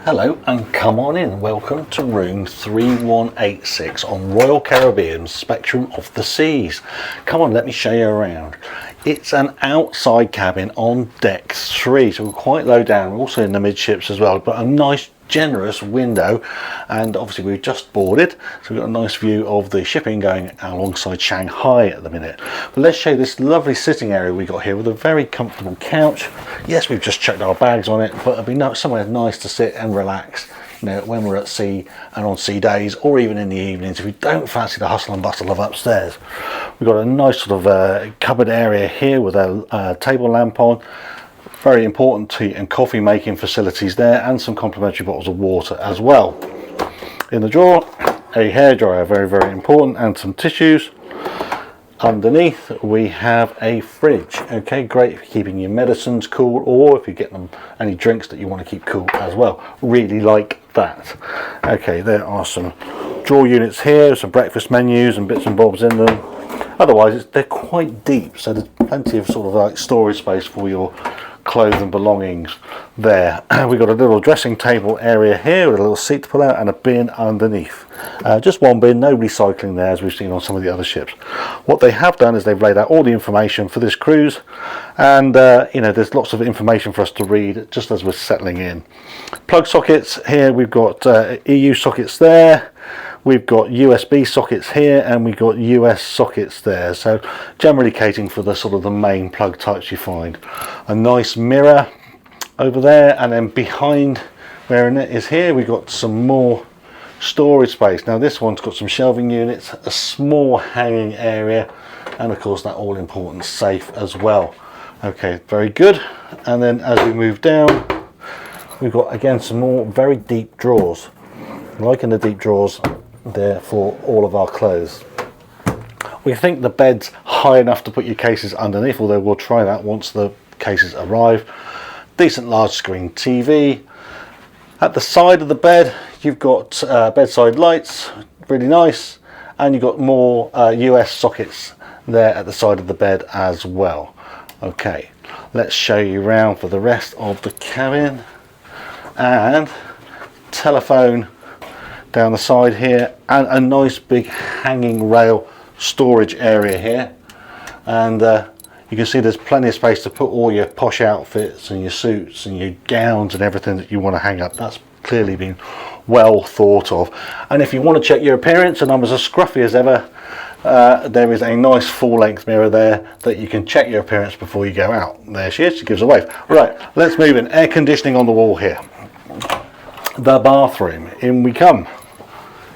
Hello and come on in. Welcome to room 3186 on Royal Caribbean's Spectrum of the Seas. Come on, let me show you around. It's an outside cabin on deck 3, so we're quite low down. We're also in the midships as well, but a nice generous window, and obviously we've just boarded, so we've got a nice view of the shipping going alongside Shanghai at the minute. But let's show you this lovely sitting area we got here with a very comfortable couch. Yes, we've just chucked our bags on it, but it'll be somewhere nice to sit and relax, you know, when we're at sea and on sea days, or even in the evenings if we don't fancy the hustle and bustle of upstairs. We've got a nice sort of cupboard area here with a table lamp on. Very important tea and coffee making facilities there, and some complimentary bottles of water as well. In the drawer, a hairdryer, very important, and some tissues. Underneath we have a fridge. Okay, great for keeping your medicines cool, or if you get them any drinks that you want to keep cool as well. Really like that. Okay, there are some drawer units here, some breakfast menus and bits and bobs in them. Otherwise they're quite deep, so there's plenty of sort of like storage space for your clothes and belongings there. We've got a little dressing table area here with a little seat to pull out and a bin underneath. Just one bin, no recycling there as we've seen on some of the other ships. What they have done is they've laid out all the information for this cruise, and you know, there's lots of information for us to read just as we're settling in. Plug sockets here, we've got EU sockets there. We've got USB sockets here, and we've got US sockets there, so generally catering for the sort of the main plug types you find. A nice mirror over there, and then behind where it is here we've got some more storage space. Now this one's got some shelving units, a small hanging area, and of course that all important safe as well. Okay, very good. And then as we move down, we've got again some more very deep drawers. Like in the deep drawers there for all of our clothes. We think the bed's high enough to put your cases underneath, although we'll try that once the cases arrive. Decent large screen TV. At the side of the bed you've got bedside lights, really nice, and you've got more US sockets there at the side of the bed as well. Okay, let's show you around for the rest of the cabin. And telephone down the side here, and a nice big hanging rail storage area here, and you can see there's plenty of space to put all your posh outfits and your suits and your gowns and everything that you want to hang up. That's clearly been well thought of. And if you want to check your appearance and I'm as scruffy as ever, there is a nice full-length mirror there that you can check your appearance before you go out. There she is, she gives a wave. Right, let's move in. Air conditioning on the wall here. The bathroom, in we come.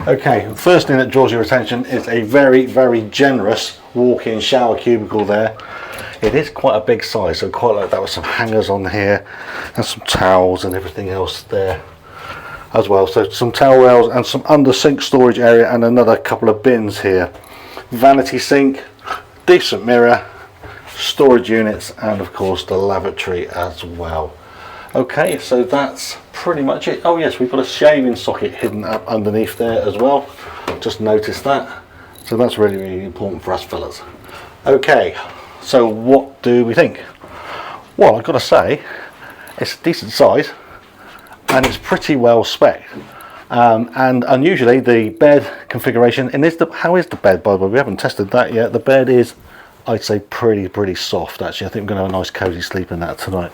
Okay, the first thing that draws your attention is a very generous walk-in shower cubicle there. It is quite a big size, so quite like that, with some hangers on here and some towels and everything else there as well. So some towel rails and some under sink storage area, and another couple of bins here. Vanity sink, decent mirror, storage units, and of course the lavatory as well. Okay, so that's pretty much it. Oh yes, we've got a shaving socket hidden up underneath there as well. Just noticed that. So that's really important for us fellas. Okay, so what do we think? Well, I've got to say, it's a decent size and it's pretty well spec'd. And unusually the bed configuration, and how is the bed, by the way? We haven't tested that yet. The bed is, I'd say, pretty soft actually. I think we're going to have a nice cozy sleep in that tonight.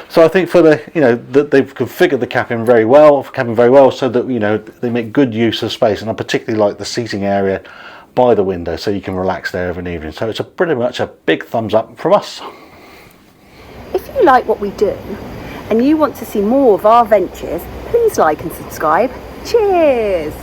So I think for the, you know, that they've configured the cabin very well, so that, you know, they make good use of space, and I particularly like the seating area by the window, so you can relax there of an evening. So it's pretty much a big thumbs up from us. If you like what we do and you want to see more of our ventures, please like and subscribe. Cheers!